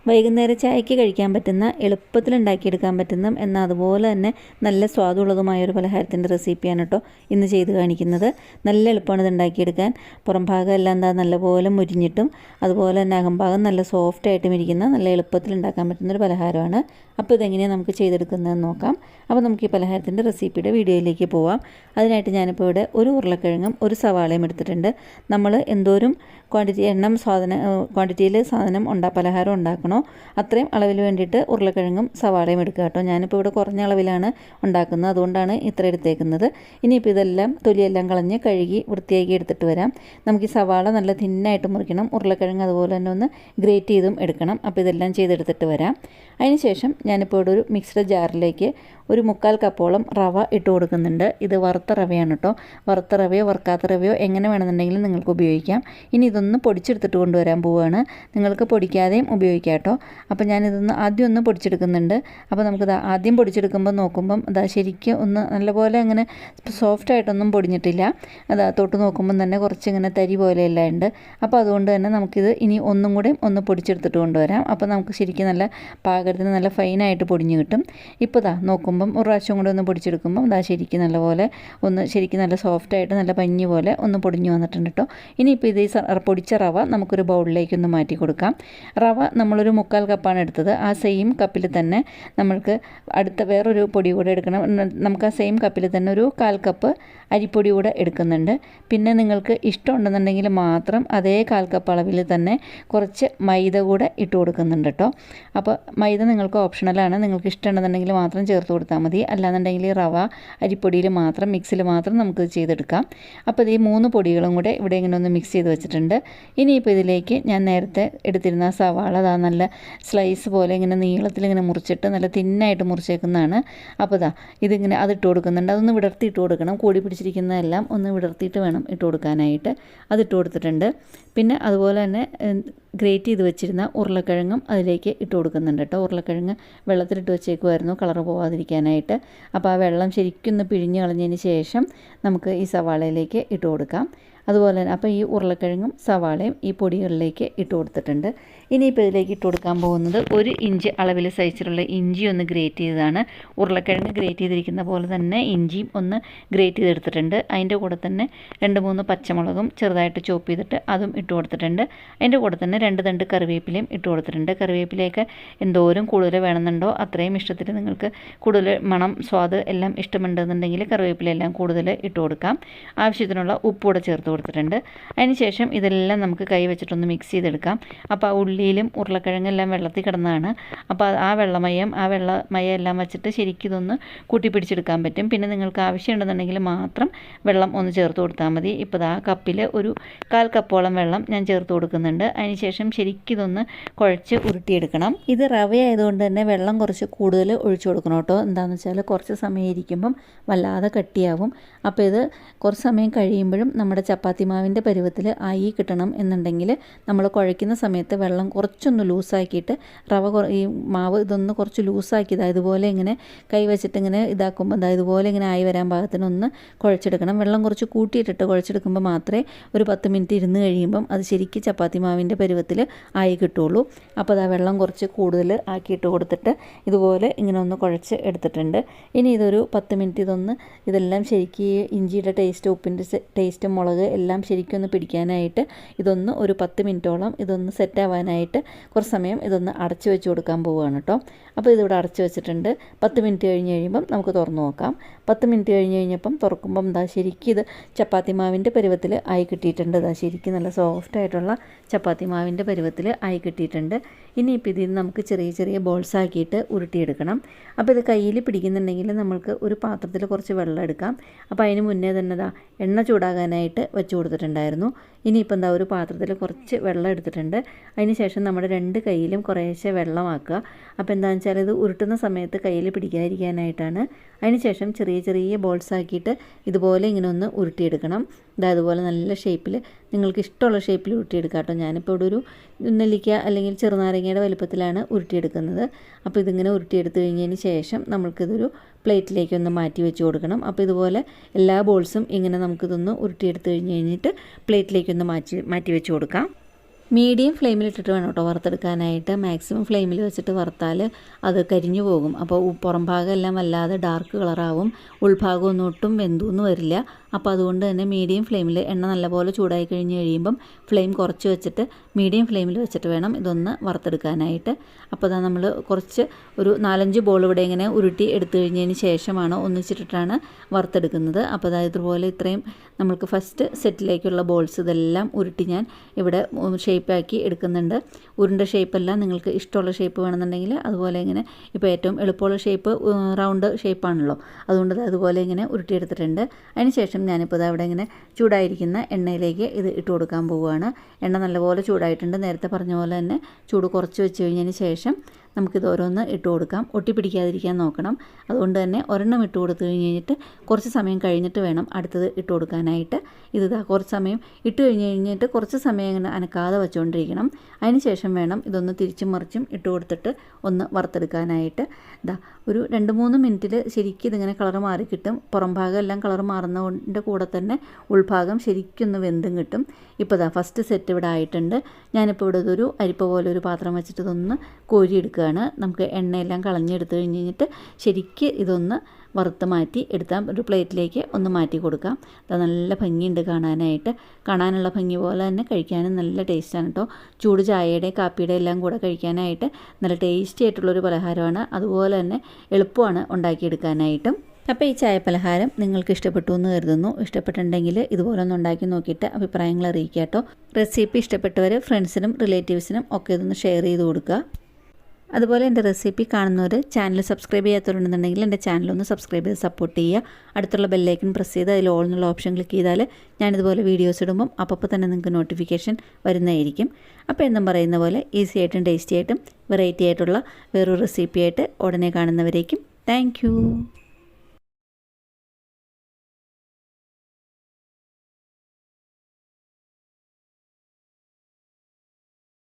വൈകുന്നേരം ചായക്ക് കഴിക്കാൻ പറ്റുന്ന, എളുപ്പത്തിൽ ഉണ്ടാക്കിയെടുക്കാൻ പറ്റുന്ന, എന്നാൽ അതുപോലെ തന്നെ നല്ല സ്വാദുള്ളതുമായ ഒരു പലഹാരത്തിൻ്റെ റെസിപ്പിയാണ് കേട്ടോ ഇന്ന് ചെയ്ത് കാണിക്കുന്നത്. നല്ല എളുപ്പമാണ് ഇത് ഉണ്ടാക്കിയെടുക്കാൻ. പുറം ഭാഗം എല്ലാം എന്താ നല്ലപോലെ മുരിഞ്ഞിട്ടും അതുപോലെ തന്നെ അകംഭാഗം നല്ല സോഫ്റ്റായിട്ടും ഇരിക്കുന്ന നല്ല എളുപ്പത്തിൽ ഉണ്ടാക്കാൻ പറ്റുന്നൊരു പലഹാരമാണ്. അപ്പോൾ ഇതെങ്ങനെയാണ് നമുക്ക് ചെയ്തെടുക്കുന്നതെന്ന് നോക്കാം. അപ്പോൾ നമുക്ക് ഈ പലഹാരത്തിൻ്റെ റെസിപ്പിയുടെ വീഡിയോയിലേക്ക് പോവാം. അതിനായിട്ട് ഞാനിപ്പോൾ ഇവിടെ ഒരു ഉരുളക്കിഴങ്ങും ഒരു സവാളയും എടുത്തിട്ടുണ്ട്. നമ്മൾ എന്തോരം ക്വാണ്ടിറ്റിയിൽ സാധനം പലഹാരം ഉണ്ടാക്കണോ അത്രയും അളവിൽ വേണ്ടിയിട്ട് ഉരുളക്കിഴങ്ങും സവാളയും എടുക്കുക കേട്ടോ. ഞാനിപ്പോൾ ഇവിടെ കുറഞ്ഞ അളവിലാണ് ഉണ്ടാക്കുന്നത്, അതുകൊണ്ടാണ് ഇത്ര എടുത്തേക്കുന്നത്. ഇനിയിപ്പോൾ ഇതെല്ലാം തൊലിയെല്ലാം കളഞ്ഞ് കഴുകി വൃത്തിയാക്കി എടുത്തിട്ട് വരാം. നമുക്ക് ഈ സവാള നല്ല തിന്നായിട്ട് മുറിക്കണം, ഉരുളക്കിഴങ്ങ് അതുപോലെ തന്നെ ഒന്ന് ഗ്രേറ്റ് ചെയ്തും എടുക്കണം. അപ്പോൾ ഇതെല്ലാം ചെയ്തെടുത്തിട്ട് വരാം. അതിനുശേഷം ഞാനിപ്പോൾ ഇവിടെ ഒരു മിക്സ്ഡ് ജാറിലേക്ക് ഒരു 1/4 കപ്പോളം റവ ഇട്ട് കൊടുക്കുന്നുണ്ട്. ഇത് വറുത്ത റവയാണ് കേട്ടോ. വറുത്ത റവയോ വറുക്കാത്ത റവയോ എങ്ങനെ വേണമെന്നുണ്ടെങ്കിലും നിങ്ങൾക്ക് ഉപയോഗിക്കാം. ഇനി ഇതൊന്ന് പൊടിച്ചെടുത്തിട്ട് കൊണ്ടുവരാൻ പോവുകയാണ്. നിങ്ങൾക്ക് പൊടിക്കാതെയും ഉപയോഗിക്കാം കേട്ടോ. അപ്പോൾ ഞാനിതൊന്ന് ആദ്യം ഒന്ന് പൊടിച്ചെടുക്കുന്നുണ്ട്. അപ്പോൾ നമുക്കിത് ആദ്യം പൊടിച്ചെടുക്കുമ്പോൾ നോക്കുമ്പം അതാ ശരിക്കും ഒന്ന് നല്ലപോലെ അങ്ങനെ സോഫ്റ്റായിട്ടൊന്നും പൊടിഞ്ഞിട്ടില്ല. അതാ തൊട്ട് നോക്കുമ്പം തന്നെ കുറച്ചിങ്ങനെ തരി പോലെയെല്ലാം ഉണ്ട്. അപ്പോൾ അതുകൊണ്ട് തന്നെ നമുക്കിത് ഇനി ഒന്നും കൂടെ ഒന്ന് പൊടിച്ചെടുത്തിട്ട് കൊണ്ടുവരാം. അപ്പോൾ നമുക്ക് ശരിക്കും നല്ല പാകത്തിന് നല്ല ഫൈനായിട്ട് പൊടിഞ്ഞ് കിട്ടും. ഇപ്പോൾ ഇതാ നോക്കുമ്പം ഒരു പ്രാവശ്യം കൂടെ ഒന്ന് പൊടിച്ചെടുക്കുമ്പം ഇതാ ശരിക്കും നല്ലപോലെ ഒന്ന് ശരിക്കും നല്ല സോഫ്റ്റായിട്ട് നല്ല പഞ്ഞി പോലെ ഒന്ന് പൊടിഞ്ഞ് വന്നിട്ടുണ്ട് കേട്ടോ. ഇനിയിപ്പോൾ ഇത് പൊടിച്ച റവ നമുക്കൊരു ബൗളിലേക്ക് ഒന്ന് മാറ്റി കൊടുക്കാം. റവ നമ്മളൊരു 1/4 കപ്പാണ് എടുത്തത്. ആ സെയിം കപ്പിൽ തന്നെ നമ്മൾക്ക് അടുത്ത വേറൊരു പൊടി കൂടെ എടുക്കണം. നമുക്ക് ആ സെയിം കപ്പിൽ തന്നെ ഒരു 1/4 കപ്പ് അരിപ്പൊടി കൂടെ എടുക്കുന്നുണ്ട്. പിന്നെ നിങ്ങൾക്ക് ഇഷ്ടമുണ്ടെന്നുണ്ടെങ്കിൽ മാത്രം അതേ 1/4 കപ്പ് അളവിൽ തന്നെ കുറച്ച് മൈദ കൂടെ ഇട്ട് കൊടുക്കുന്നുണ്ട് കേട്ടോ. അപ്പോൾ മൈദ നിങ്ങൾക്ക് ഓപ്ഷണലാണ്, നിങ്ങൾക്ക് ഇഷ്ടമുണ്ടെന്നുണ്ടെങ്കിൽ മാത്രം ചേർത്ത് കൊടുത്താൽ മതി. അല്ലാന്നുണ്ടെങ്കിൽ റവ അരിപ്പൊടിയിൽ മാത്രം മിക്സിൽ മാത്രം നമുക്ക് ചെയ്തെടുക്കാം. അപ്പോൾ ഈ 3 പൊടികളും കൂടെ ഇവിടെ ഇങ്ങനെ ഒന്ന് മിക്സ് ചെയ്ത് വെച്ചിട്ടുണ്ട്. ഇനിയിപ്പോൾ ഇതിലേക്ക് ഞാൻ നേരത്തെ എടുത്തിരുന്ന സവാള അതാ നല്ല സ്ലൈസ് പോലെ ഇങ്ങനെ നീളത്തിൽ ഇങ്ങനെ മുറിച്ചിട്ട് നല്ല തിന്നായിട്ട് മുറിച്ചേക്കുന്നതാണ്. അപ്പോൾ ഇതിങ്ങനെ അതിട്ട് കൊടുക്കുന്നുണ്ട്. അതൊന്ന് വിടർത്തി ഇട്ട് കൊടുക്കണം. കൂടി പിടിച്ചിരിക്കുന്നതെല്ലാം ഒന്ന് വിടർത്തിയിട്ട് വേണം ഇട്ട് കൊടുക്കാനായിട്ട്. അതിട്ട് കൊടുത്തിട്ടുണ്ട്. പിന്നെ അതുപോലെ തന്നെ ഗ്രേറ്റ് ചെയ്ത് വെച്ചിരുന്ന ഉരുളക്കിഴങ്ങും അതിലേക്ക് ഇട്ട് കൊടുക്കുന്നുണ്ട് കേട്ടോ. ഉരുളക്കിഴങ്ങ് വെള്ളത്തിലിട്ട് വെച്ചേക്കുമായിരുന്നു കളർ പോവാതിരിക്കാനായിട്ട്. അപ്പോൾ ആ വെള്ളം ശരിക്കും ഒന്ന് പിഴിഞ്ഞ് കളഞ്ഞതിന് ശേഷം നമുക്ക് ഈ സവാളയിലേക്ക് ഇട്ട് കൊടുക്കാം. അതുപോലെ തന്നെ അപ്പോൾ ഈ ഉരുളക്കിഴങ്ങും സവാളയും ഈ പൊടികളിലേക്ക് ഇട്ട് കൊടുത്തിട്ടുണ്ട്. ഇനിയിപ്പോൾ ഇതിലേക്ക് ഇട്ട് കൊടുക്കാൻ പോകുന്നത് 1 ഇഞ്ച് അളവിൽ സൈസിലുള്ള ഇഞ്ചി ഒന്ന് ഗ്രേറ്റ് ചെയ്തതാണ്. ഉരുളക്കിഴങ്ങ് ഗ്രേറ്റ് ചെയ്തിരിക്കുന്ന പോലെ തന്നെ ഇഞ്ചിയും ഒന്ന് ഗ്രേറ്റ് ചെയ്തെടുത്തിട്ടുണ്ട്. അതിൻ്റെ കൂടെ തന്നെ 2-3 പച്ചമുളകും ചെറുതായിട്ട് ചോപ്പ് ചെയ്തിട്ട് അതും ഇട്ട് കൊടുത്തിട്ടുണ്ട്. അതിൻ്റെ കൂടെ തന്നെ 2 തണ്ട് കറിവേപ്പിലയും ഇട്ട് കൊടുത്തിട്ടുണ്ട്. കറിവേപ്പിലയൊക്കെ എന്തോരം കൂടുതൽ വേണമെന്നുണ്ടോ അത്രയും ഇഷ്ടത്തിൽ നിങ്ങൾക്ക് കൂടുതൽ മണം സ്വാദ് എല്ലാം ഇഷ്ടമുണ്ടെന്നുണ്ടെങ്കിൽ കറിവേപ്പിലയെല്ലാം കൂടുതൽ ഇട്ട് കൊടുക്കാം. ആവശ്യത്തിനുള്ള ഉപ്പ് കൂടെ ചേർത്ത് കൊടുത്തിട്ടുണ്ട്. അതിനുശേഷം ഇതെല്ലാം നമുക്ക് കൈ വെച്ചിട്ടൊന്ന് മിക്സ് ചെയ്തെടുക്കാം. അപ്പോൾ ആ ഉള്ളിയിലും ഉരുളക്കിഴങ്ങെല്ലാം വെള്ളത്തിൽ കിടന്നതാണ്. അപ്പോൾ ആ വെള്ളമയം എല്ലാം വെച്ചിട്ട് ശരിക്കും ഇതൊന്ന് കൂട്ടിപ്പിടിച്ചെടുക്കാൻ പറ്റും. പിന്നെ നിങ്ങൾക്ക് ആവശ്യമുണ്ടെന്നുണ്ടെങ്കിൽ മാത്രം വെള്ളം ഒന്ന് ചേർത്ത് കൊടുത്താൽ മതി. ഇപ്പോൾ ആ കപ്പിൽ ഒരു 1/4 കപ്പോളം വെള്ളം ഞാൻ ചേർത്ത് കൊടുക്കുന്നുണ്ട്. അതിനുശേഷം ശരിക്കും ഇതൊന്ന് കുഴച്ച് ഉരുട്ടിയെടുക്കണം. ഇത് റവ ആയതുകൊണ്ട് തന്നെ വെള്ളം കുറച്ച് കൂടുതൽ ഒഴിച്ചു കൊടുക്കണം കേട്ടോ. എന്താണെന്ന് വെച്ചാൽ കുറച്ച് സമയം ഇരിക്കുമ്പം വല്ലാതെ കട്ടിയാവും. അപ്പോൾ ഇത് കുറച്ച് സമയം കഴിയുമ്പോഴും നമ്മുടെ ചപ്പാത്തി മാവിൻ്റെ പരുവത്തിൽ ആയി കിട്ടണം എന്നുണ്ടെങ്കിൽ നമ്മൾ കുഴയ്ക്കുന്ന സമയത്ത് വെള്ളം കുറച്ചൊന്ന് ലൂസാക്കിയിട്ട് ഈ മാവ് ഇതൊന്ന് കുറച്ച് ലൂസാക്കിയത് ഇതുപോലെ ഇങ്ങനെ കൈ വെച്ചിട്ട് ഇങ്ങനെ ഇതാക്കുമ്പോൾ ഇതുപോലെ ഇങ്ങനെ ആയി വരാൻ പാകത്തിനൊന്ന് കുഴച്ചെടുക്കണം. വെള്ളം കുറച്ച് കൂട്ടിയിട്ടിട്ട് കുഴച്ചെടുക്കുമ്പോൾ മാത്രമേ ഒരു 10 മിനിറ്റ് ഇരുന്ന് കഴിയുമ്പം അത് ശരിക്കും ചപ്പാത്തി മാവിൻ്റെ പരുവത്തിൽ ആയി കിട്ടുള്ളൂ. അപ്പോൾ വെള്ളം കുറച്ച് കൂടുതൽ ആക്കിയിട്ട് കൊടുത്തിട്ട് ഇതുപോലെ ഇങ്ങനെ ഒന്ന് കുഴച്ച് എടുത്തിട്ടുണ്ട്. ഇനി ഇതൊരു 10 മിനിറ്റ് ഇതെല്ലാം ശരിക്കും ഇഞ്ചിയുടെ ടേസ്റ്റ് ഉപ്പിൻ്റെ ടേസ്റ്റ് മുളക് എല്ലാം ശരിക്കും ഒന്ന് പിടിക്കാനായിട്ട് ഇതൊന്ന് ഒരു 10 മിനിറ്റോളം ഇതൊന്ന് സെറ്റാവാനായിട്ട് കുറച്ച് സമയം ഇതൊന്ന് അടച്ചു വെച്ച് കൊടുക്കാൻ പോവുകയാണ് കേട്ടോ. അപ്പോൾ ഇതിവിടെ അടച്ചു വെച്ചിട്ടുണ്ട്. 10 മിനിറ്റ് കഴിഞ്ഞ് കഴിയുമ്പം നമുക്ക് തുറന്ന് നോക്കാം. 10 മിനിറ്റ് കഴിഞ്ഞപ്പം തുറക്കുമ്പം ശരിക്കും ഇത് ചപ്പാത്തി മാവിൻ്റെ പരുവത്തിൽ ആയി കിട്ടിയിട്ടുണ്ട്. ശരിക്കും നല്ല സോഫ്റ്റായിട്ടുള്ള ചപ്പാത്തി മാവിൻ്റെ പരുവത്തിൽ ആയി കിട്ടിയിട്ടുണ്ട്. ഇനിയിപ്പോൾ ഇതിൽ നമുക്ക് ചെറിയ ചെറിയ ബോൾസ് ആക്കിയിട്ട് ഉരുട്ടിയെടുക്കണം. അപ്പോൾ ഇത് കയ്യിൽ പിടിക്കുന്നുണ്ടെങ്കിൽ നമ്മൾക്ക് ഒരു പാത്രത്തിൽ കുറച്ച് വെള്ളം എടുക്കാം. അപ്പോൾ അതിന് മുന്നേ തന്നെ എണ്ണ ചൂടാകാനായിട്ട് വെച്ച് കൊടുത്തിട്ടുണ്ടായിരുന്നു. ഇനിയിപ്പോൾ ഒരു പാത്രത്തിൽ കുറച്ച് വെള്ളം എടുത്തിട്ടുണ്ട്. അതിന് ശേഷം നമ്മുടെ 2 കൈയിലും കുറേശ്ശെ വെള്ളമാക്കുക. അപ്പോൾ എന്താണെന്ന് വെച്ചാൽ ഇത് ഉരുട്ടുന്ന സമയത്ത് കയ്യിൽ പിടിക്കാതിരിക്കാനായിട്ടാണ്. അതിന് ശേഷം ചെറിയ ചെറിയ ബോൾസ് ആക്കിയിട്ട് ഇതുപോലെ ഇങ്ങനെ ഒന്ന് ഉരുട്ടിയെടുക്കണം. അതുപോലെ നല്ല ഷേപ്പിൽ നിങ്ങൾക്ക് ഇഷ്ടമുള്ള ഷേപ്പിൽ ഉരുട്ടിയെടുക്കാം കേട്ടോ. ഞാനിപ്പോൾ ഇവിടെ ഒരു നെല്ലിക്ക അല്ലെങ്കിൽ ചെറുനാരങ്ങയുടെ വലുപ്പത്തിലാണ് ഉരുട്ടിയെടുക്കുന്നത്. അപ്പോൾ ഇതിങ്ങനെ ഉരുട്ടിയെടുത്ത് കഴിഞ്ഞതിന് ശേഷം നമുക്കിതൊരു പ്ലേറ്റിലേക്കൊന്ന് മാറ്റി വെച്ച് കൊടുക്കണം. അപ്പോൾ ഇതുപോലെ എല്ലാ ബോൾസും ഇങ്ങനെ നമുക്കിതൊന്ന് ഉരുട്ടിയെടുത്ത് കഴിഞ്ഞിട്ട് പ്ലേറ്റിലേക്കൊന്ന് മാറ്റി വെച്ച് കൊടുക്കാം. മീഡിയം ഫ്ലെയിമിലിട്ടിട്ട് വേണം കേട്ടോ വറുത്തെടുക്കാനായിട്ട്. മാക്സിമം ഫ്ലെയിമിൽ വെച്ചിട്ട് വറുത്താൽ അത് കരിഞ്ഞു പോകും. അപ്പോൾ പുറം ഭാഗം എല്ലാം വല്ലാതെ ഡാർക്ക് കളറാവും, ഉൾഭാഗമൊന്നും ഒട്ടും വെന്തൊന്നും വരില്ല. അപ്പോൾ അതുകൊണ്ട് തന്നെ മീഡിയം ഫ്ലെയിമിൽ എണ്ണ നല്ലപോലെ ചൂടായി കഴിയുമ്പം ഫ്ലെയിം കുറച്ച് വെച്ചിട്ട് മീഡിയം ഫ്ലെയിമിൽ വെച്ചിട്ട് വേണം ഇതൊന്ന് വറുത്തെടുക്കാനായിട്ട്. അപ്പോൾ അതാ നമ്മൾ കുറച്ച് ഒരു 4-5 ബോൾ ഇവിടെ ഇങ്ങനെ ഉരുട്ടി എടുത്തു കഴിഞ്ഞതിന് ശേഷമാണ് ഒന്നിച്ചിട്ടിട്ടാണ് വറുത്തെടുക്കുന്നത്. അപ്പോൾ അതായത് ഇതുപോലെ ഇത്രയും നമ്മൾക്ക് ഫസ്റ്റ് സെറ്റിലേക്കുള്ള ബോൾസ് ഇതെല്ലാം ഉരുട്ടി ഞാൻ ഇവിടെ ഷേപ്പാക്കി എടുക്കുന്നുണ്ട്. ഉരുണ്ട ഷേപ്പല്ല, നിങ്ങൾക്ക് ഇഷ്ടമുള്ള ഷേപ്പ് വേണമെന്നുണ്ടെങ്കിൽ അതുപോലെ ഇങ്ങനെ, ഇപ്പോൾ ഏറ്റവും എളുപ്പമുള്ള ഷേപ്പ് റൗണ്ട് ഷേപ്പാണല്ലോ, അതുകൊണ്ട് അതുപോലെ ഇങ്ങനെ ഉരുട്ടിയെടുത്തിട്ടുണ്ട്. അതിന് ശേഷം ഞാനിപ്പോൾ അവിടെ ഇങ്ങനെ ചൂടായിരിക്കുന്ന എണ്ണയിലേക്ക് ഇത് ഇട്ട് കൊടുക്കാൻ പോവുകയാണ്. എണ്ണ നല്ലപോലെ ചൂടായിട്ടുണ്ട്. നേരത്തെ പറഞ്ഞ പോലെ തന്നെ ചൂട് കുറച്ച് വെച്ച് കഴിഞ്ഞതിന് ശേഷം നമുക്കിത് ഓരോന്ന് ഇട്ട് കൊടുക്കാം. ഒട്ടിപ്പിടിക്കാതിരിക്കാൻ നോക്കണം. അതുകൊണ്ട് തന്നെ ഒരെണ്ണം ഇട്ട് കൊടുത്തു കഴിഞ്ഞിട്ട് കുറച്ച് സമയം കഴിഞ്ഞിട്ട് വേണം അടുത്തത് ഇട്ട് കൊടുക്കാനായിട്ട്. ഇതാ കുറച്ച് സമയം ഇട്ട് കഴിഞ്ഞിട്ട് കുറച്ച് സമയം ഇങ്ങനെ അനക്കാതെ വെച്ചുകൊണ്ടിരിക്കണം. അതിന് ശേഷം വേണം ഇതൊന്ന് തിരിച്ചും മറിച്ചും ഇട്ട് കൊടുത്തിട്ട് ഒന്ന് വറുത്തെടുക്കാനായിട്ട്. ഇതാ ഒരു 2-3 മിനിറ്റിൽ ശരിക്കും ഇതിങ്ങനെ കളർ മാറി കിട്ടും. പുറം ഭാഗം എല്ലാം കളർ മാറുന്നതിൻ്റെ കൂടെ തന്നെ ഉൾഭാഗം ശരിക്കൊന്ന് വെന്തും കിട്ടും. ഇപ്പോൾ ഇതാ ഫസ്റ്റ് സെറ്റ് ഇവിടെ ആയിട്ടുണ്ട്. ഞാനിപ്പോൾ ഇവിടെ ഇതൊരു അരിപ്പ പോലെ ഒരു പാത്രം വെച്ചിട്ട് ഇതൊന്ന് കോരിയെടുക്കുകയാണ്. നമുക്ക് എണ്ണയെല്ലാം കളഞ്ഞെടുത്ത് കഴിഞ്ഞിട്ട് ശരിക്ക് ഇതൊന്ന് വറുത്ത് മാറ്റി എടുത്താൽ ഒരു പ്ലേറ്റിലേക്ക് ഒന്ന് മാറ്റി കൊടുക്കാം. അത് നല്ല ഭംഗിയുണ്ട് കാണാനായിട്ട്. കാണാനുള്ള ഭംഗി പോലെ തന്നെ കഴിക്കാനും നല്ല ടേസ്റ്റാണ് കേട്ടോ. ചൂട് ചായയുടെ കാപ്പിയുടെ എല്ലാം കൂടെ കഴിക്കാനായിട്ട് നല്ല ടേസ്റ്റി ആയിട്ടുള്ളൊരു പലഹാരമാണ്. അതുപോലെ തന്നെ എളുപ്പമാണ് ഉണ്ടാക്കിയെടുക്കാനായിട്ടും. അപ്പോൾ ഈ ചായ പലഹാരം നിങ്ങൾക്ക് ഇഷ്ടപ്പെട്ടു എന്ന് കരുതുന്നു. ഇഷ്ടപ്പെട്ടിട്ടുണ്ടെങ്കിൽ ഇതുപോലെ ഒന്ന് ഉണ്ടാക്കി നോക്കിയിട്ട് അഭിപ്രായങ്ങൾ അറിയിക്കുക കേട്ടോ. റെസിപ്പി ഇഷ്ടപ്പെട്ടവർ ഫ്രണ്ട്സിനും റിലേറ്റീവ്സിനും ഒക്കെ ഇതൊന്ന് ഷെയർ ചെയ്ത് കൊടുക്കുക. അതുപോലെ എൻ്റെ റെസിപ്പി കാണുന്നവർ ചാനൽ സബ്സ്ക്രൈബ് ചെയ്യാത്തവരുണ്ടെന്നുണ്ടെങ്കിൽ എൻ്റെ ചാനലൊന്ന് സബ്സ്ക്രൈബ് ചെയ്ത് സപ്പോർട്ട് ചെയ്യുക. അടുത്തുള്ള ബെല്ലൈക്കൺ പ്രസ് ചെയ്ത് അതിൽ ഓൾ എന്നുള്ള ഓപ്ഷൻ ക്ലിക്ക് ചെയ്താൽ ഞാനിതുപോലെ വീഡിയോസ് ഇടുമ്പം അപ്പോൾ തന്നെ നിങ്ങൾക്ക് നോട്ടിഫിക്കേഷൻ വരുന്നതായിരിക്കും. അപ്പോൾ എന്നും പറയുന്ന പോലെ ഈസി ആയിട്ടും ടേസ്റ്റി ആയിട്ടും വെറൈറ്റി ആയിട്ടുള്ള വേറൊരു റെസിപ്പിയായിട്ട് ഉടനെ കാണുന്നവരേക്കും താങ്ക് യു.